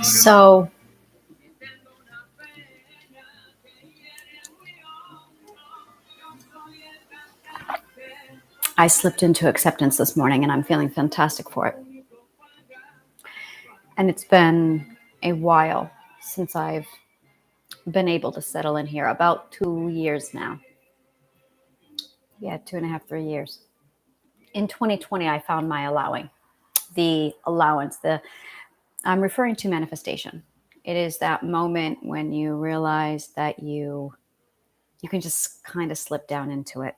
So I slipped into acceptance this morning and I'm feeling fantastic for it. And it's been a while since I've been able to settle in here, about 2 years now. Yeah, 2.5, 3 years. In 2020, I found my the allowance. I'm referring to manifestation. It is that moment when you realize that you can just kind of slip down into it.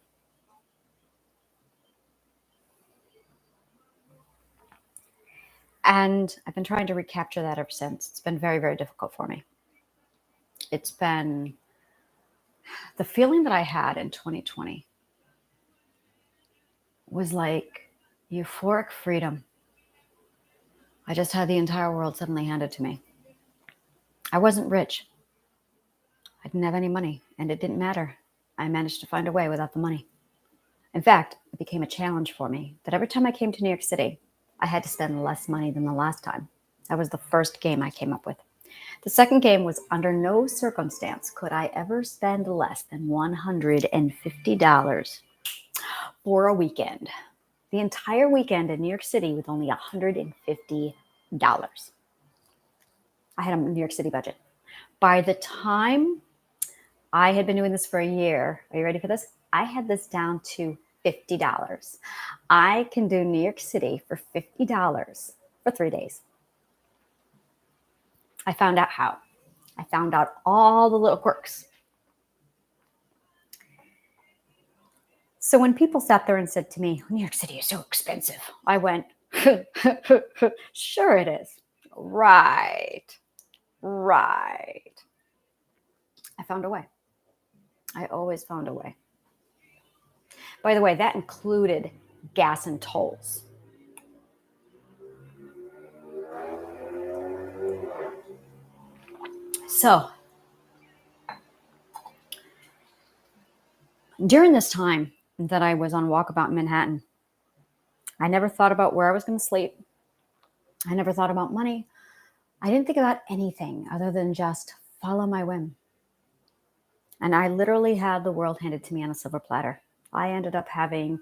And I've been trying to recapture that ever since. It's been very, very difficult for me. It's been the feeling that I had in 2020 was like euphoric freedom. I just had the entire world suddenly handed to me. I wasn't rich. I didn't have any money, and it didn't matter. I managed to find a way without the money. In fact, it became a challenge for me that every time I came to New York City, I had to spend less money than the last time. That was the first game I came up with. The second game was under no circumstance could I ever spend less than $150 for a weekend. The entire weekend in New York City with only $150. I had a New York City budget. By the time I had been doing this for a year, are you ready for this? I had this down to $50. I can do New York City for $50 for 3 days. I found out how. I found out all the little quirks. So when people sat there and said to me, New York City is so expensive, I went, sure it is. Right. I found a way. I always found a way. By the way, that included gas and tolls. So during this time that I was on walkabout in Manhattan, I never thought about where I was going to sleep. I never thought about money. I didn't think about anything other than just follow my whim. And I literally had the world handed to me on a silver platter. I ended up having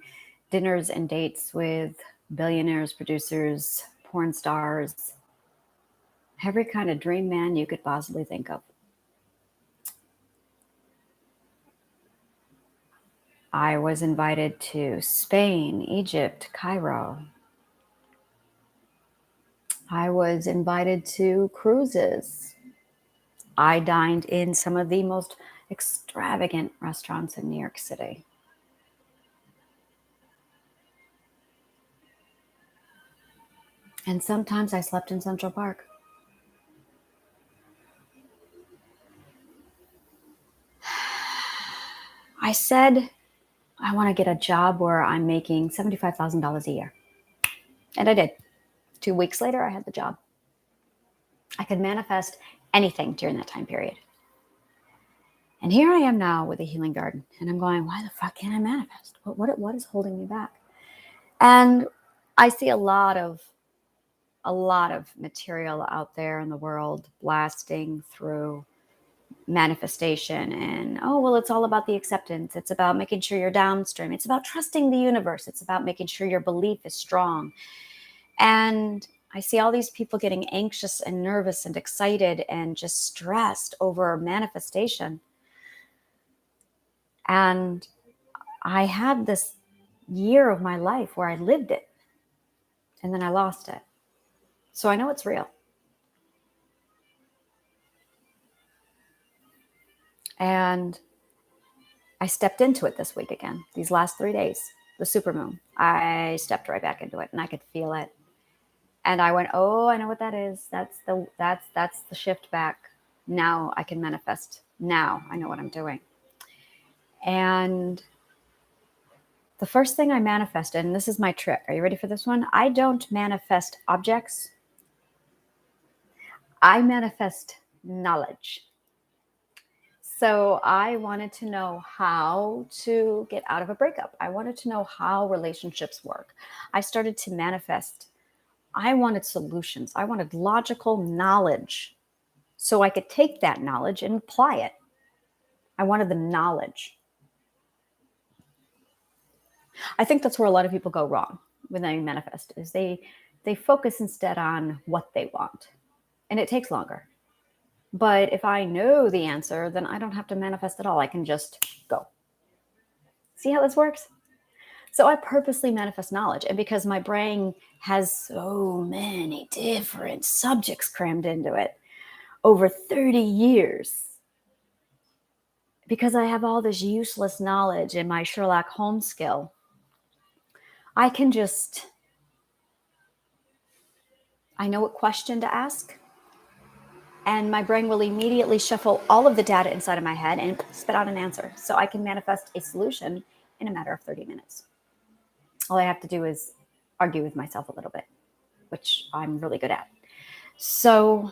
dinners and dates with billionaires, producers, porn stars, every kind of dream man you could possibly think of. I was invited to Spain, Egypt, Cairo. I was invited to cruises. I dined in some of the most extravagant restaurants in New York City. And sometimes I slept in Central Park. I said, I want to get a job where I'm making $75,000 a year. And I did. 2 weeks later, I had the job. I could manifest anything during that time period. And here I am now with a healing garden. And I'm going, why the fuck can't I manifest? What is holding me back? And I see a lot of material out there in the world blasting through manifestation and, oh, well, it's all about the acceptance. It's about making sure you're downstream. It's about trusting the universe. It's about making sure your belief is strong. And I see all these people getting anxious and nervous and excited and just stressed over manifestation. And I had this year of my life where I lived it and then I lost it. So I know it's real. And I stepped into it this week again, these last 3 days, the supermoon. I stepped right back into it and I could feel it. And I went, oh, I know what that is. That's the shift back. Now I can manifest. Now I know what I'm doing. And the first thing I manifested, and this is my trick. Are you ready for this one? I don't manifest objects. I manifest knowledge. So I wanted to know how to get out of a breakup. I wanted to know how relationships work. I started to manifest I wanted solutions. I wanted logical knowledge so I could take that knowledge and apply it. I wanted the knowledge. I think that's where a lot of people go wrong when they manifest is they focus instead on what they want. And it takes longer. But if I know the answer, then I don't have to manifest at all. I can just go. See how this works? So I purposely manifest knowledge. And because my brain has so many different subjects crammed into it over 30 years, because I have all this useless knowledge in my Sherlock Holmes skill, I can just, I know what question to ask. And my brain will immediately shuffle all of the data inside of my head and spit out an answer. So I can manifest a solution in a matter of 30 minutes. All I have to do is argue with myself a little bit, which I'm really good at. So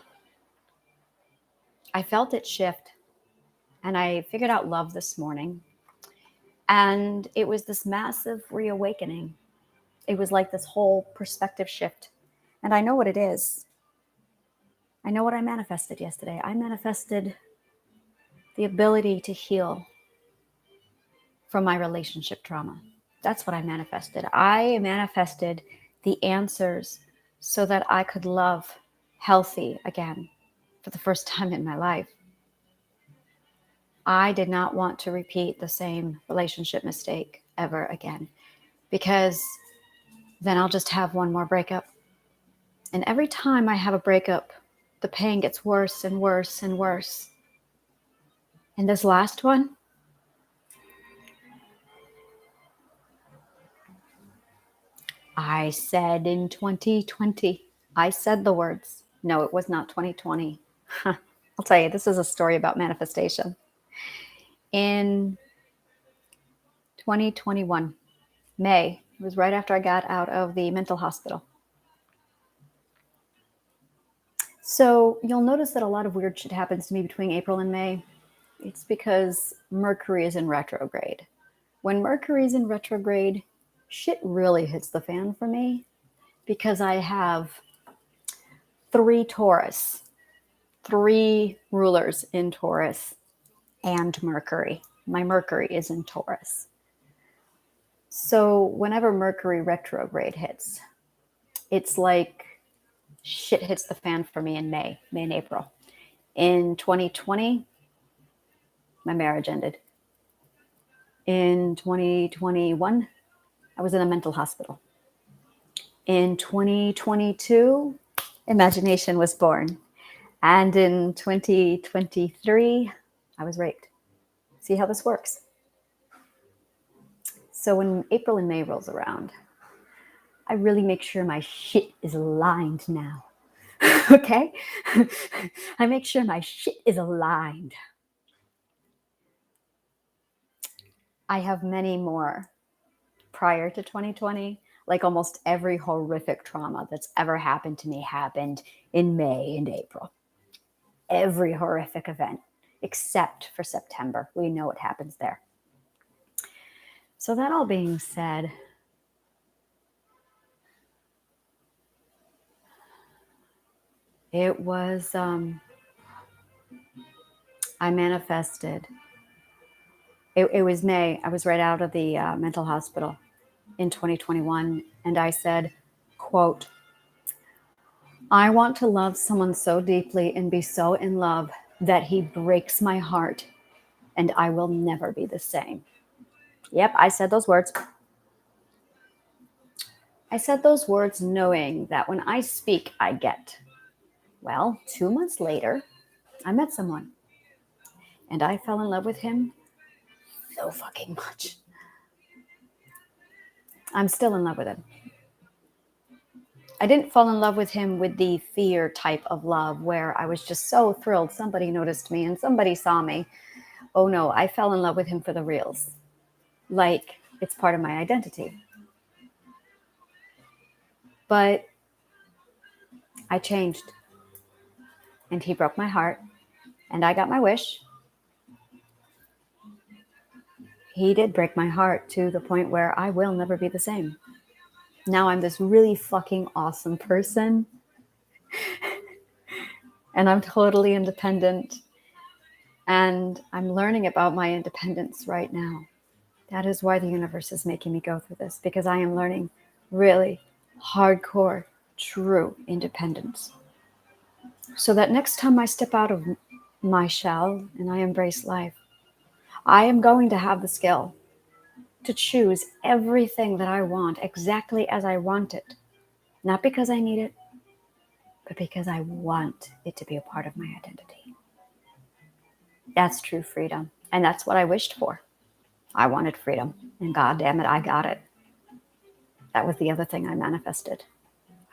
I felt it shift, and I figured out love this morning. And it was this massive reawakening. It was like this whole perspective shift. And I know what it is. I know what I manifested yesterday. I manifested the ability to heal from my relationship trauma. That's what I manifested. I manifested the answers so that I could love healthy again for the first time in my life. I did not want to repeat the same relationship mistake ever again, because then I'll just have one more breakup. And every time I have a breakup, the pain gets worse and worse and worse. And this last one, I said in 2020, I said the words. No, it was not 2020. I'll tell you, this is a story about manifestation. In 2021, May, it was right after I got out of the mental hospital. So you'll notice that a lot of weird shit happens to me between April and May. It's because Mercury is in retrograde. When Mercury is in retrograde, shit really hits the fan for me because I have 3 Taurus, 3 rulers in Taurus, and Mercury. My Mercury is in Taurus. So whenever Mercury retrograde hits, it's like shit hits the fan for me in May and April. In 2020, my marriage ended. In 2021, I was in a mental hospital. In 2022, imagination was born. And in 2023, I was raped. See how this works? So when April and May rolls around, I really make sure my shit is aligned now. Okay? I make sure my shit is aligned. I have many more prior to 2020. Like almost every horrific trauma that's ever happened to me happened in May and April. Every horrific event, except for September. We know what happens there. So that all being said, it was, I manifested. It was May. I was right out of the mental hospital in 2021. And I said, quote, I want to love someone so deeply and be so in love that he breaks my heart and I will never be the same. Yep, I said those words. I said those words knowing that when I speak, I get. Well, 2 months later, I met someone and I fell in love with him so fucking much. I'm still in love with him. I didn't fall in love with him with the fear type of love where I was just so thrilled somebody noticed me and somebody saw me. Oh no, I fell in love with him for the reals. Like it's part of my identity. But I changed. And he broke my heart. And I got my wish. He did break my heart to the point where I will never be the same. Now I'm this really fucking awesome person. And I'm totally independent. And I'm learning about my independence right now. That is why the universe is making me go through this, because I am learning really hardcore, true independence. So that next time I step out of my shell and I embrace life, I am going to have the skill to choose everything that I want exactly as I want it. Not because I need it, but because I want it to be a part of my identity. That's true freedom. And that's what I wished for. I wanted freedom. And God damn it, I got it. That was the other thing I manifested.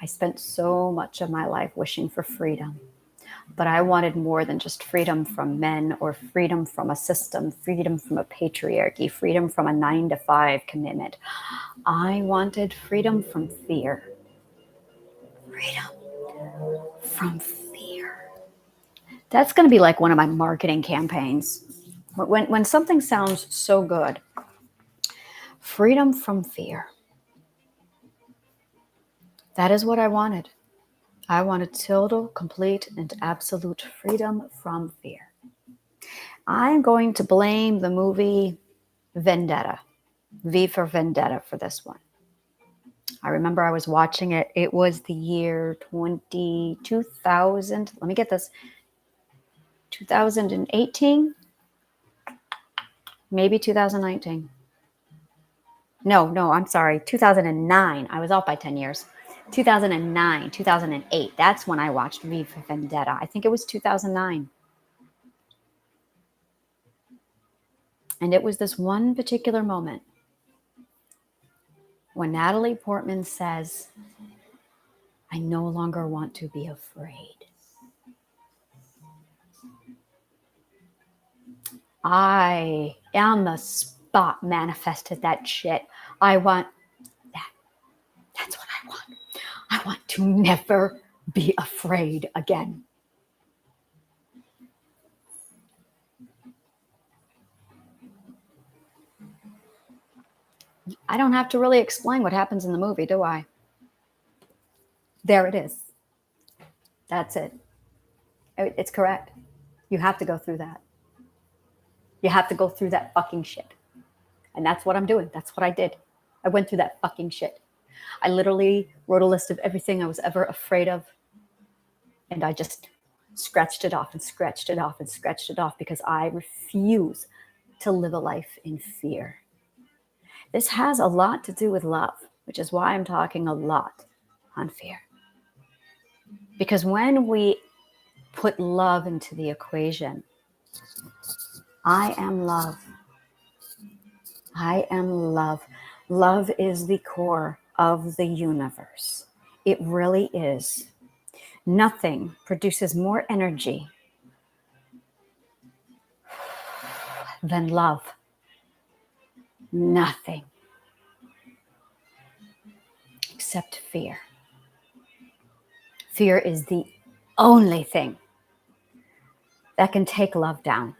I spent so much of my life wishing for freedom. But I wanted more than just freedom from men or freedom from a system, freedom from a patriarchy, freedom from a 9-to-5 commitment. I wanted freedom from fear. Freedom from fear. That's going to be like one of my marketing campaigns. When something sounds so good, freedom from fear. That is what I wanted. I wanted total, complete, and absolute freedom from fear. I'm going to blame the movie Vendetta, V for Vendetta, for this one. I remember I was watching it. It was the year 2000. Let me get this. 2018? Maybe 2019. No, I'm sorry. 2009. I was off by 10 years. 2009, 2008. That's when I watched V for Vendetta. I think it was 2009. And it was this one particular moment when Natalie Portman says, I no longer want to be afraid. I on the spot manifested that shit. I want that. That's what I want. I want to never be afraid again. I don't have to really explain what happens in the movie, do I? There it is. That's it. It's correct. You have to go through that. You have to go through that fucking shit. And that's what I'm doing. That's what I did. I went through that fucking shit. I literally wrote a list of everything I was ever afraid of. And I just scratched it off and scratched it off and scratched it off because I refuse to live a life in fear. This has a lot to do with love, which is why I'm talking a lot on fear. Because when we put love into the equation, I am love. I am love. Love is the core of the universe. It really is. Nothing produces more energy than love. Nothing. Except fear. Fear is the only thing that can take love down.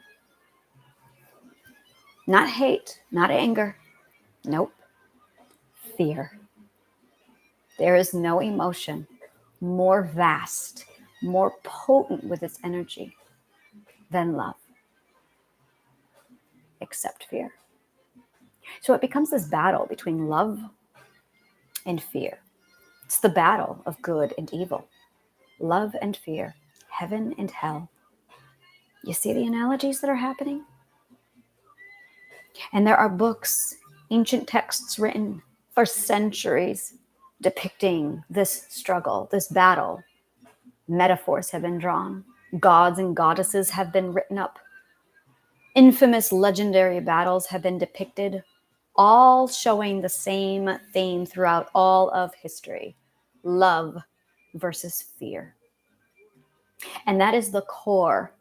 Not hate, not anger. Nope. Fear. There is no emotion more vast, more potent with its energy than love, except fear. So it becomes this battle between love and fear. It's the battle of good and evil, love and fear, heaven and hell. You see the analogies that are happening? And there are books, ancient texts written for centuries depicting this struggle, this battle. Metaphors have been drawn. Gods and goddesses have been written up. Infamous legendary battles have been depicted, all showing the same theme throughout all of history: love versus fear. And that is the core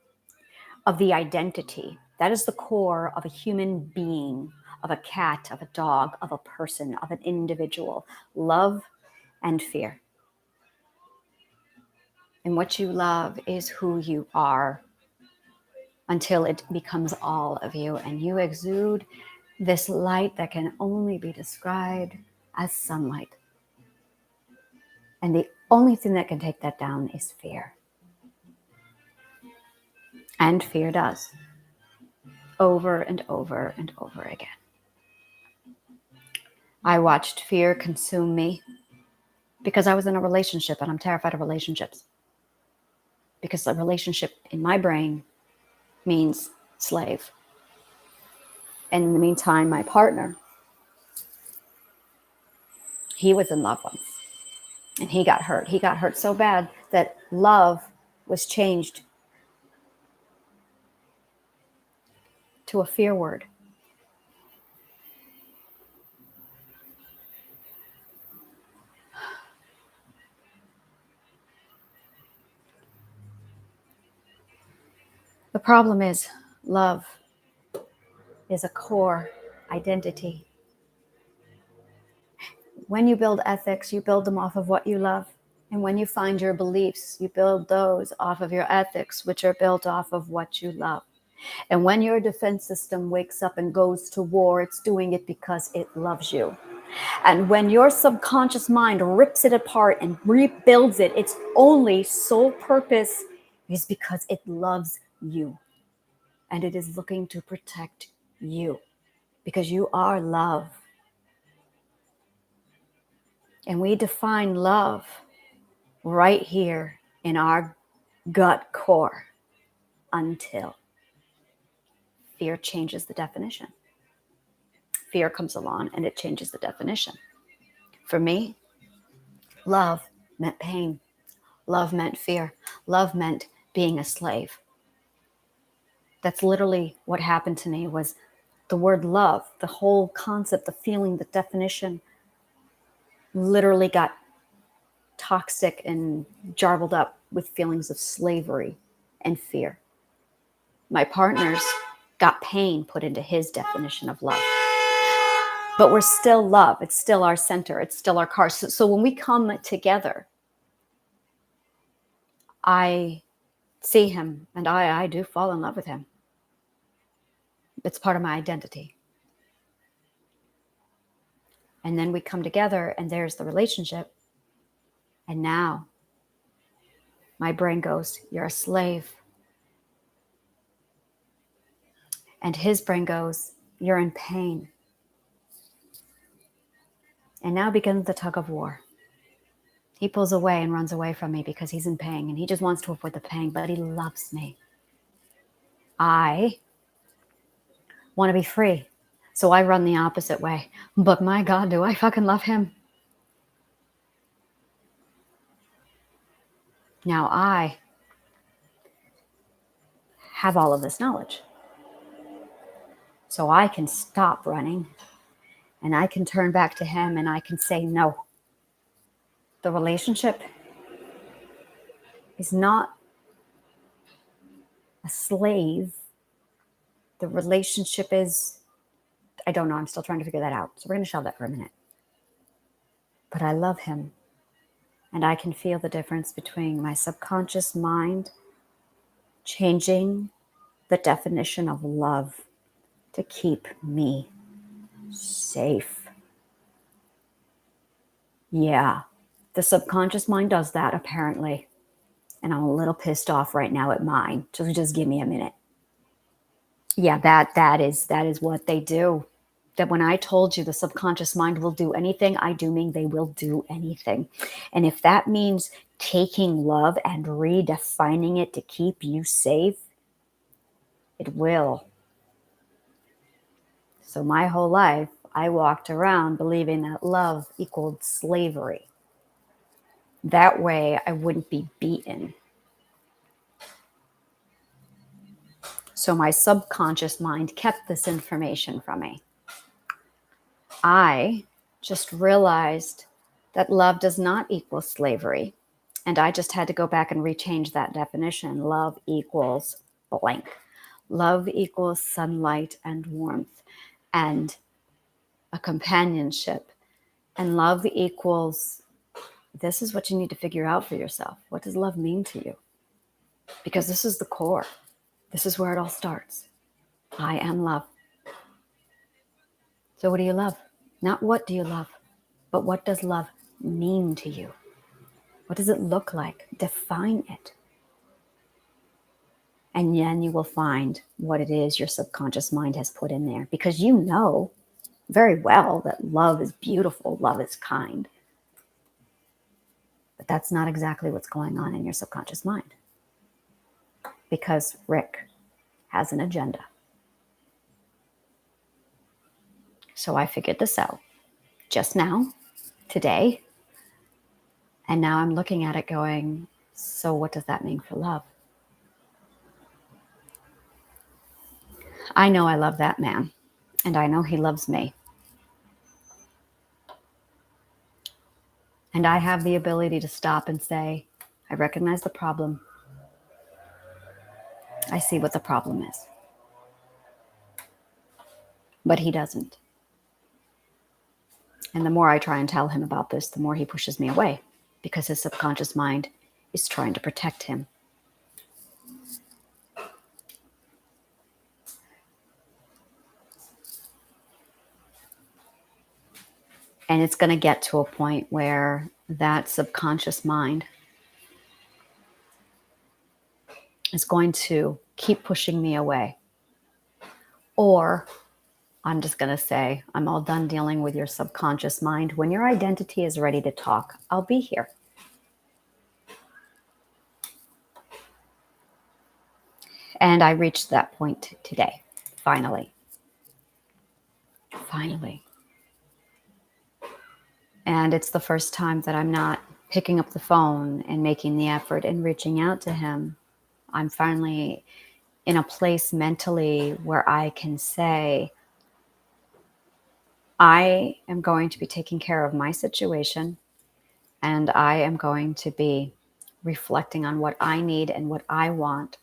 of the identity. That is the core of a human being, of a cat, of a dog, of a person, of an individual. Love and fear. And what you love is who you are until it becomes all of you and you exude this light that can only be described as sunlight. And the only thing that can take that down is fear. And fear does. Over and over and over again. I watched fear consume me because I was in a relationship and I'm terrified of relationships. Because a relationship in my brain means slave. And in the meantime, my partner, he was in love once. And he got hurt. He got hurt so bad that love was changed to a fear word. The problem is love is a core identity. When you build ethics, you build them off of what you love. And when you find your beliefs, you build those off of your ethics, which are built off of what you love. And when your defense system wakes up and goes to war, it's doing it because it loves you. And when your subconscious mind rips it apart and rebuilds it, its only sole purpose is because it loves you. And it is looking to protect you because you are love. And we define love right here in our gut core until fear changes the definition. Fear comes along and it changes the definition. For me, love meant pain. Love meant fear. Love meant being a slave. That's literally what happened to me. Was the word love, the whole concept, the feeling, the definition literally got toxic and jarbled up with feelings of slavery and fear. My partner's got pain put into his definition of love. But we're still love. It's still our center. It's still our car. So when we come together, I see him and I do fall in love with him. It's part of my identity. And then we come together and there's the relationship. And now my brain goes, you're a slave. And his brain goes, you're in pain. And now begins the tug of war. He pulls away and runs away from me because he's in pain and he just wants to avoid the pain, but he loves me. I want to be free. So I run the opposite way. But my God, do I fucking love him. Now I have all of this knowledge. So I can stop running and I can turn back to him and I can say, no, the relationship is not a slave. The relationship is, I don't know, I'm still trying to figure that out. So we're going to shelve that for a minute. But I love him. And I can feel the difference between my subconscious mind changing the definition of love to keep me safe. Yeah, the subconscious mind does that apparently. And I'm a little pissed off right now at mine. So just give me a minute. Yeah, that is what they do. That when I told you the subconscious mind will do anything, I do mean they will do anything. And if that means taking love and redefining it to keep you safe, it will. So my whole life, I walked around believing that love equaled slavery. That way I wouldn't be beaten. So my subconscious mind kept this information from me. I just realized that love does not equal slavery. And I just had to go back and rechange that definition. Love equals blank. Love equals sunlight and warmth and a companionship. And love equals, this is what you need to figure out for yourself. What does love mean to you? Because this is the core. This is where it all starts. I am love. So what do you love? Not what do you love, but what does love mean to you? What does it look like? Define it. And then you will find what it is your subconscious mind has put in there, because you know very well that love is beautiful, love is kind. But that's not exactly what's going on in your subconscious mind, because Rick has an agenda. So I figured this out just now, today. And now I'm looking at it going, so what does that mean for love? I know I love that man, and I know he loves me. And I have the ability to stop and say, I recognize the problem. I see what the problem is. But he doesn't. And the more I try and tell him about this, the more he pushes me away, because his subconscious mind is trying to protect him. And it's going to get to a point where that subconscious mind is going to keep pushing me away. Or I'm just going to say, I'm all done dealing with your subconscious mind. When your identity is ready to talk, I'll be here. And I reached that point today, finally. Finally. And it's the first time that I'm not picking up the phone and making the effort and reaching out to him. I'm finally in a place mentally where I can say, I am going to be taking care of my situation, and I am going to be reflecting on what I need and what I want.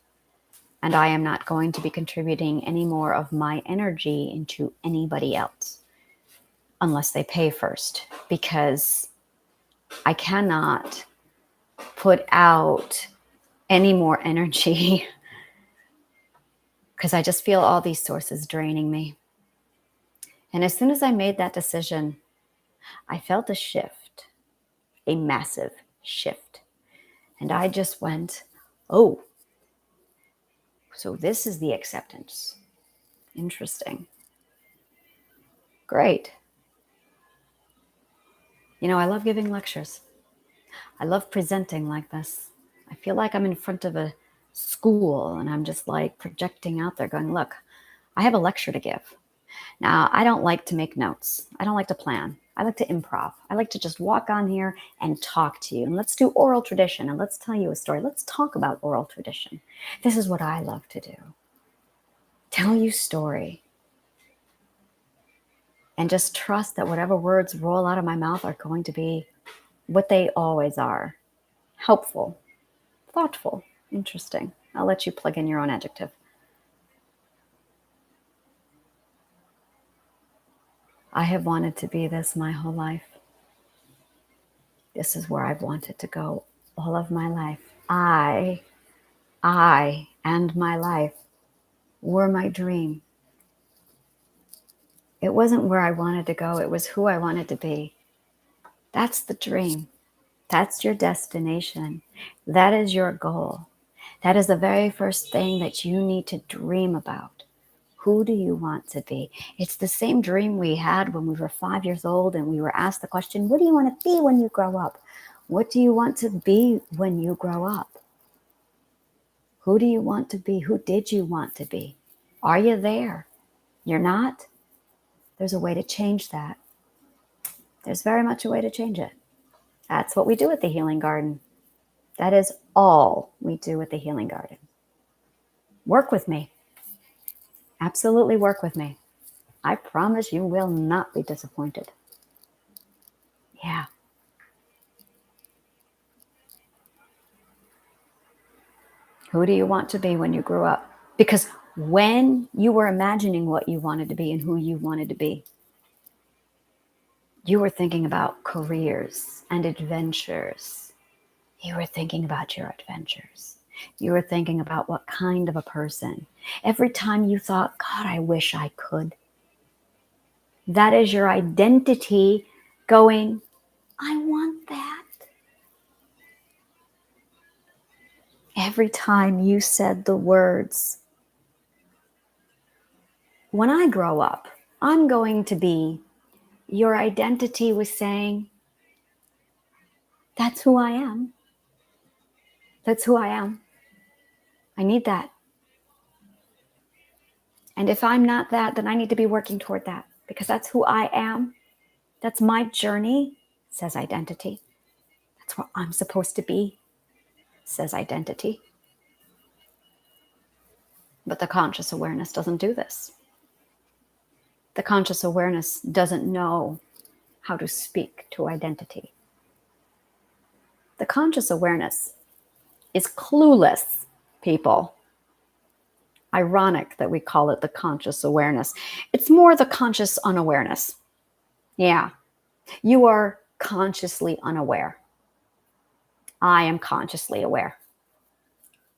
And I am not going to be contributing any more of my energy into anybody else unless they pay first, because I cannot put out any more energy because I just feel all these sources draining me. And as soon as I made that decision, I felt a shift, a massive shift. And I just went, oh, so this is the acceptance. Interesting. Great. You know, I love giving lectures. I love presenting like this. I feel like I'm in front of a school and I'm just like projecting out there going, look, I have a lecture to give. Now, I don't like to make notes. I don't like to plan. I like to improv. I like to just walk on here and talk to you. And let's do oral tradition and let's tell you a story. Let's talk about oral tradition. This is what I love to do. Tell you story. And just trust that whatever words roll out of my mouth are going to be what they always are. Helpful, thoughtful, interesting. I'll let you plug in your own adjective. I have wanted to be this my whole life. This is where I've wanted to go all of my life. I and my life were my dream. It wasn't where I wanted to go. It was who I wanted to be. That's the dream. That's your destination. That is your goal. That is the very first thing that you need to dream about. Who do you want to be? It's the same dream we had when we were 5 years old and we were asked the question, what do you want to be when you grow up? What do you want to be when you grow up? Who do you want to be? Who did you want to be? Are you there? You're not? There's a way to change that. There's very much a way to change it. That's what we do at the Healing Garden. That is all we do at the Healing Garden. Work with me. Absolutely work with me. I promise you will not be disappointed. Yeah. Who do you want to be when you grew up? Because when you were imagining what you wanted to be and who you wanted to be, you were thinking about careers and adventures. You were thinking about your adventures. You were thinking about what kind of a person. Every time you thought, God, I wish I could. That is your identity going, I want that. every time you said the words, when I grow up, I'm going to be, your identity was saying, that's who I am. That's who I am. I need that. And if I'm not that, then I need to be working toward that, because that's who I am. That's my journey, says identity. That's where I'm supposed to be, says identity. But the conscious awareness doesn't do this. The conscious awareness doesn't know how to speak to identity. The conscious awareness is clueless, people. Ironic that we call it the conscious awareness. It's more the conscious unawareness. Yeah, you are consciously unaware. I am consciously aware.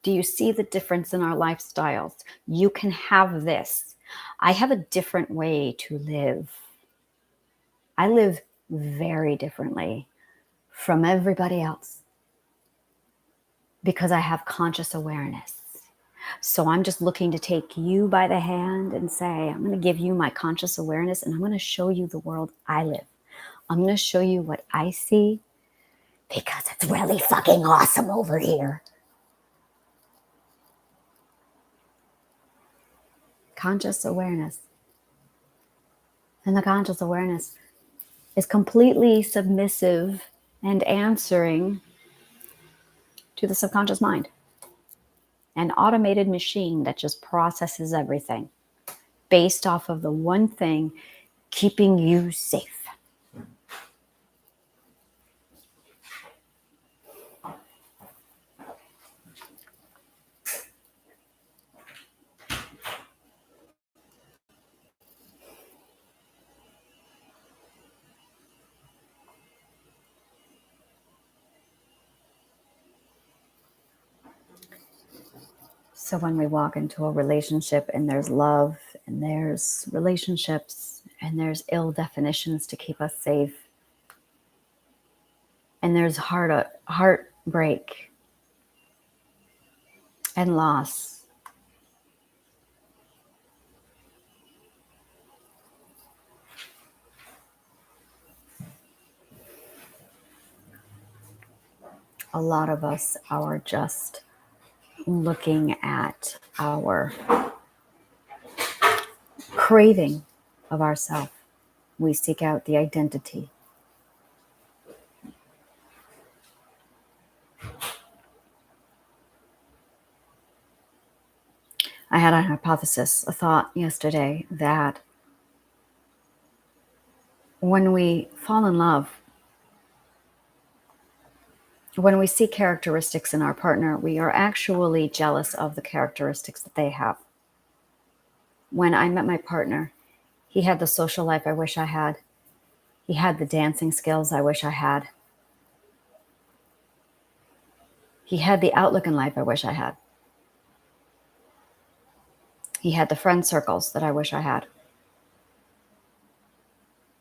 Do you see the difference in our lifestyles? You can have this. I have a different way to live. I live very differently from everybody else because I have conscious awareness. So I'm just looking to take you by the hand and say, I'm going to give you my conscious awareness, and I'm going to show you the world I live. I'm going to show you what I see, because it's really fucking awesome over here. Conscious awareness. And the conscious awareness is completely submissive and answering to the subconscious mind. An automated machine that just processes everything based off of the one thing keeping you safe. So when we walk into a relationship and there's love and there's relationships and there's ill definitions to keep us safe and there's heartbreak and loss, a lot of us are just looking at our craving of ourself. We seek out the identity. I had a hypothesis, a thought yesterday that when we fall in love, when we see characteristics in our partner, we are actually jealous of the characteristics that they have. When I met my partner, he had the social life I wish I had. He had the dancing skills I wish I had. He had the outlook in life I wish I had. He had the friend circles that I wish I had.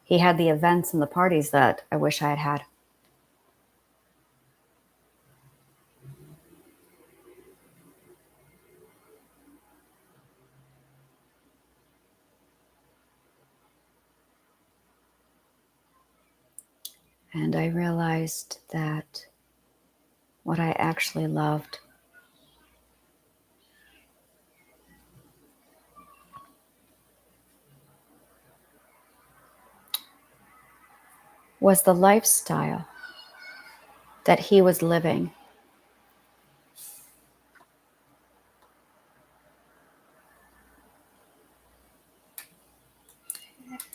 He had the events and the parties that I wish I had had. And I realized that what I actually loved was the lifestyle that he was living.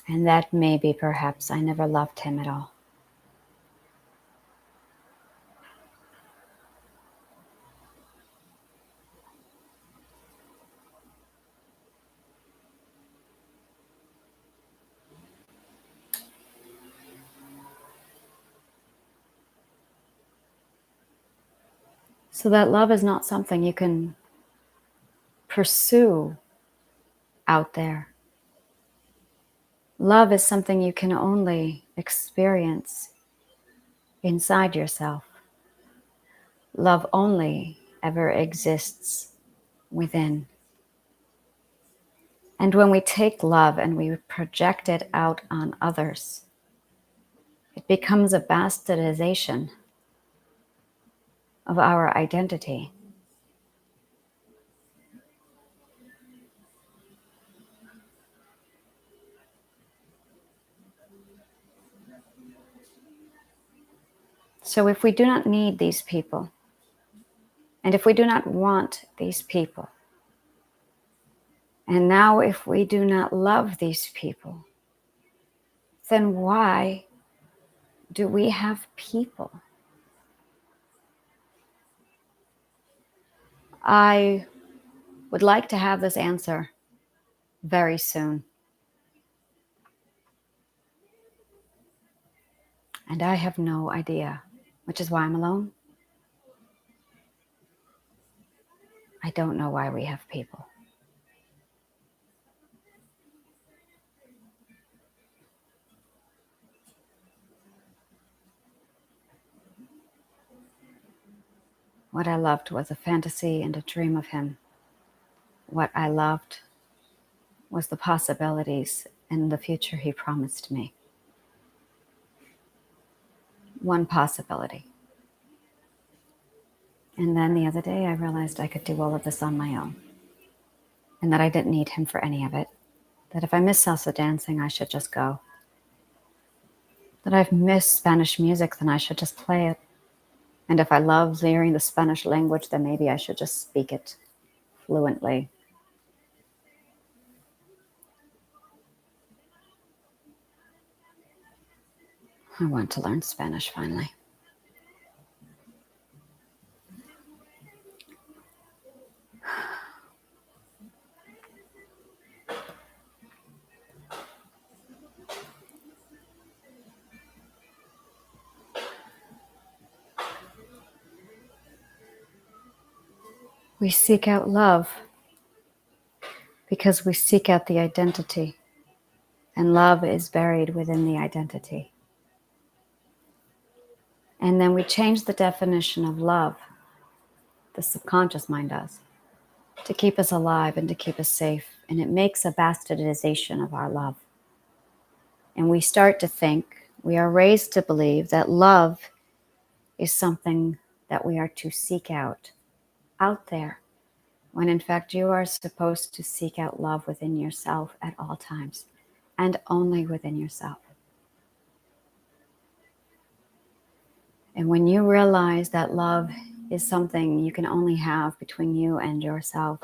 And that maybe perhaps I never loved him at all. So that love is not something you can pursue out there. Love is something you can only experience inside yourself. Love only ever exists within. And when we take love and we project it out on others, it becomes a bastardization of our identity. So if we do not need these people, and if we do not want these people, and now if we do not love these people, then why do we have people? I would like to have this answer very soon. And I have no idea, which is why I'm alone. I don't know why we have people. What I loved was a fantasy and a dream of him. What I loved was the possibilities and the future he promised me. One possibility. And then the other day I realized I could do all of this on my own. And that I didn't need him for any of it. That if I miss salsa dancing, I should just go. That I've missed Spanish music, then I should just play it. And if I love hearing the Spanish language, then maybe I should just speak it fluently. I want to learn Spanish finally. We seek out love because we seek out the identity, and love is buried within the identity. And then we change the definition of love, the subconscious mind does, to keep us alive and to keep us safe. And it makes a bastardization of our love. And we start to think, we are raised to believe that love is something that we are to seek out there, when in fact you are supposed to seek out love within yourself at all times, and only within yourself. And when you realize that love is something you can only have between you and yourself,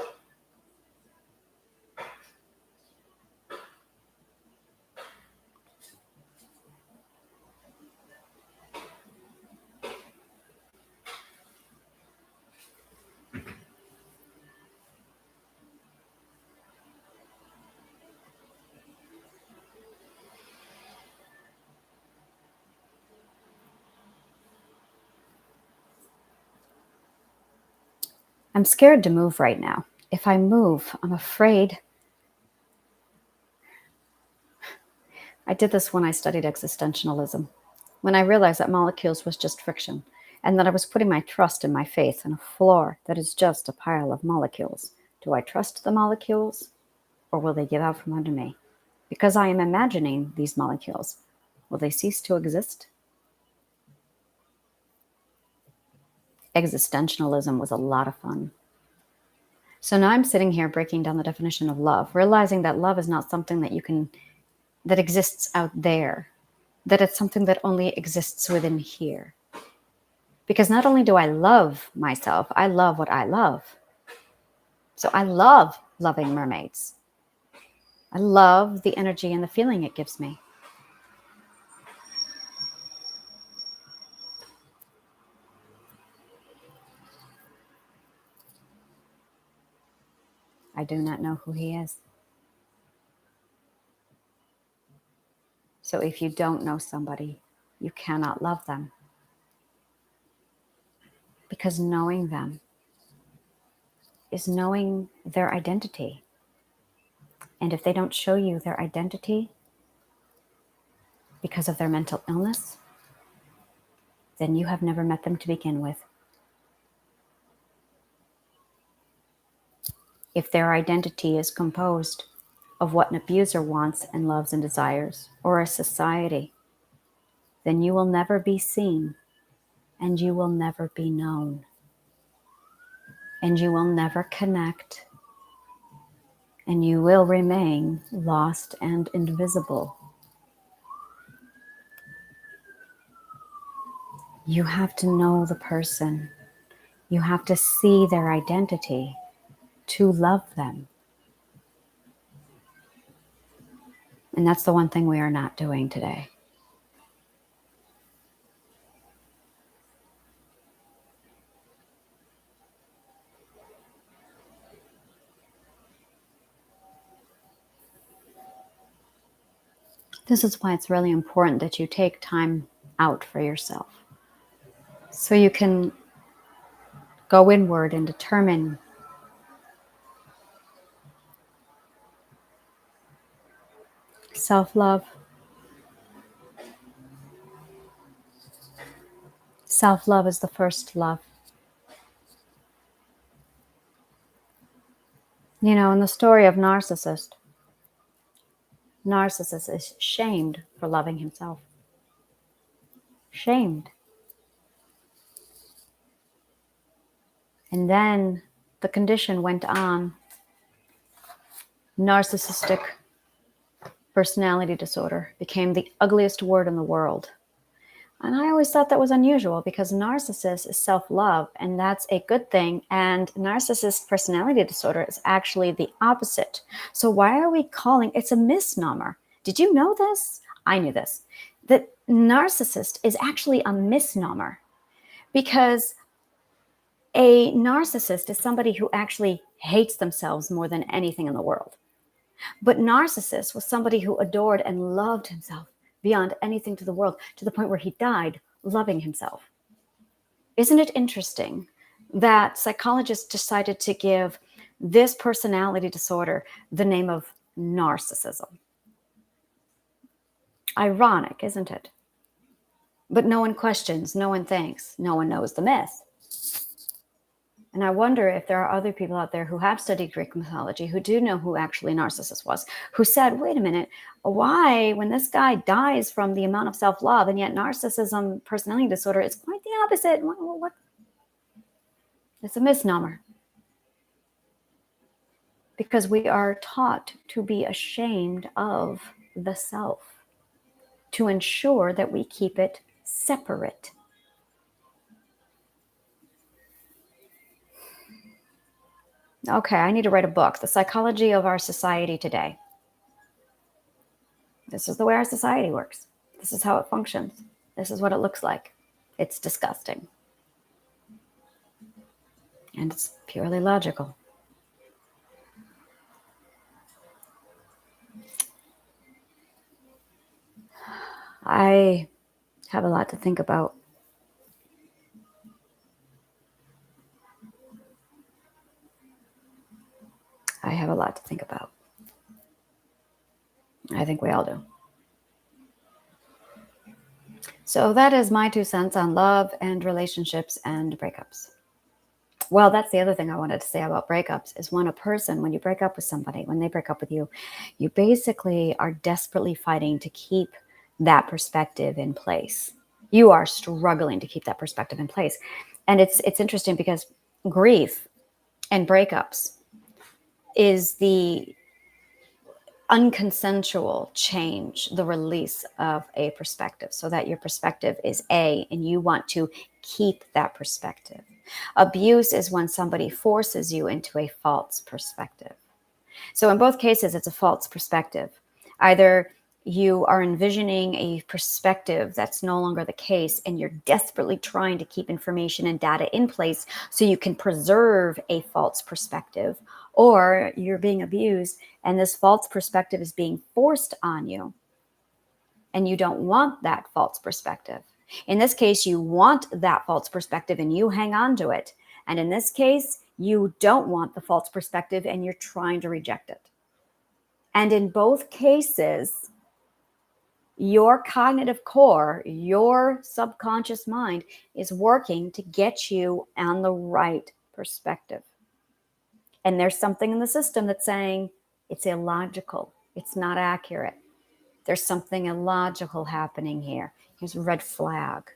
I'm scared to move right now. If I move, I'm afraid. I did this when I studied existentialism, when I realized that molecules was just friction, and that I was putting my trust and my faith in a floor that is just a pile of molecules. Do I trust the molecules, or will they give out from under me? Because I am imagining these molecules, will they cease to exist? Existentialism was a lot of fun. So now I'm sitting here breaking down the definition of love, realizing that love is not something that exists out there, that it's something that only exists within here. Because not only do I love myself, I love what I love. So I love loving mermaids. I love the energy and the feeling it gives me. I do not know who he is. So if you don't know somebody, you cannot love them. Because knowing them is knowing their identity. And if they don't show you their identity because of their mental illness, then you have never met them to begin with. if their identity is composed of what an abuser wants and loves and desires, or a society, then you will never be seen, and you will never be known, and you will never connect, and you will remain lost and invisible. You have to know the person. You have to see their identity to love them. And that's the one thing we are not doing today. This is why it's really important that you take time out for yourself, so you can go inward and determine self-love. Self-love is the first love. You know, in the story of Narcissist is shamed for loving himself. Shamed. And then the condition went on. Narcissistic personality disorder became the ugliest word in the world. And I always thought that was unusual, because narcissist is self-love, and that's a good thing. And narcissist personality disorder is actually the opposite. So why are we calling it's a misnomer? Did you know this? I knew this. That narcissist is actually a misnomer, because a narcissist is somebody who actually hates themselves more than anything in the world. But narcissist was somebody who adored and loved himself beyond anything to the world, to the point where he died loving himself. Isn't it interesting that psychologists decided to give this personality disorder the name of narcissism? Ironic, isn't it? But no one questions, no one thinks, no one knows the myth. And I wonder if there are other people out there who have studied Greek mythology, who do know who actually Narcissus was, who said, wait a minute, why, when this guy dies from the amount of self-love, and yet narcissism, personality disorder, is quite the opposite? What? It's a misnomer. Because we are taught to be ashamed of the self, to ensure that we keep it separate. Okay, I need to write a book, The Psychology of Our Society Today. This is the way our society works. This is how it functions. This is what it looks like. It's disgusting. And it's purely logical. I have a lot to think about. I have a lot to think about. I think we all do. So that is my 2 cents on love and relationships and breakups. Well, that's the other thing I wanted to say about breakups is when you break up with somebody, when they break up with you, you basically are desperately fighting to keep that perspective in place. You are struggling to keep that perspective in place. And it's interesting because grief and breakups is the unconsensual change, the release of a perspective, so that your perspective is A, and you want to keep that perspective. Abuse is when somebody forces you into a false perspective. So in both cases, it's a false perspective. Either you are envisioning a perspective that's no longer the case, and you're desperately trying to keep information and data in place so you can preserve a false perspective, or you're being abused and this false perspective is being forced on you, and you don't want that false perspective. In this case, you want that false perspective and you hang on to it. And in this case, you don't want the false perspective and you're trying to reject it. And in both cases, your cognitive core, your subconscious mind is working to get you on the right perspective. And there's something in the system that's saying it's illogical. It's not accurate. There's something illogical happening here. Here's a red flag.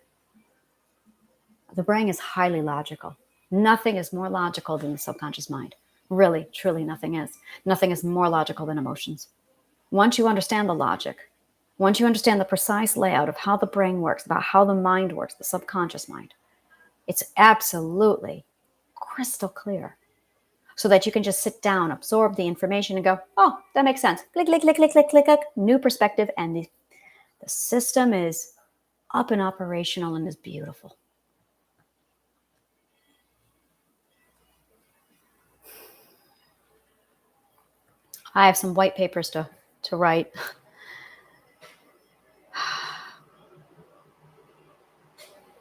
The brain is highly logical. Nothing is more logical than the subconscious mind. Really, truly, nothing is. Nothing is more logical than emotions. Once you understand the logic, once you understand the precise layout of how the brain works, about how the mind works, the subconscious mind, it's absolutely crystal clear. So that you can just sit down, absorb the information and go, oh, that makes sense. Click, click, click, click, click, click, click. New perspective. And the system is up and operational and is beautiful. I have some white papers to write.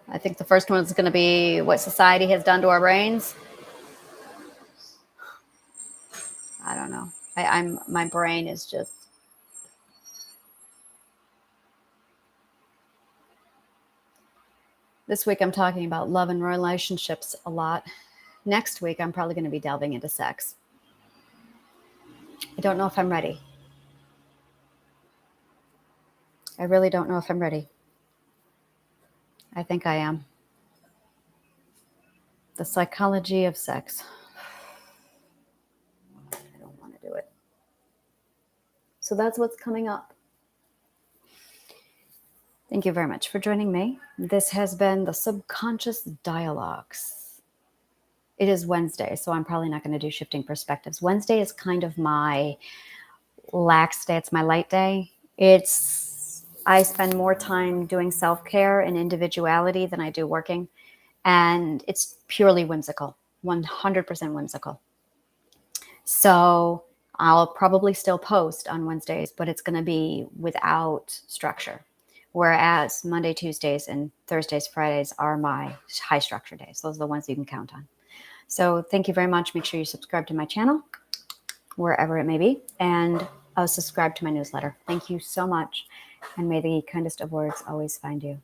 I think the first one is going to be what society has done to our brains. I don't know. My brain is just. This week I'm talking about love and relationships a lot. Next week I'm probably going to be delving into sex. I don't know if I'm ready. I really don't know if I'm ready. I think I am. The psychology of sex. I don't want to do it. So that's what's coming up. Thank you very much for joining me. This has been the Subconscious Dialogues. It is Wednesday, so I'm probably not going to do Shifting Perspectives. Wednesday is kind of my lax day. It's my light day. I spend more time doing self-care and individuality than I do working. And it's purely whimsical, 100% whimsical. So I'll probably still post on Wednesdays, but it's going to be without structure. Whereas Monday, Tuesdays, and Thursdays, Fridays are my high structure days. Those are the ones you can count on. So thank you very much. Make sure you subscribe to my channel, wherever it may be, and subscribe to my newsletter. Thank you so much. And may the kindest of words always find you.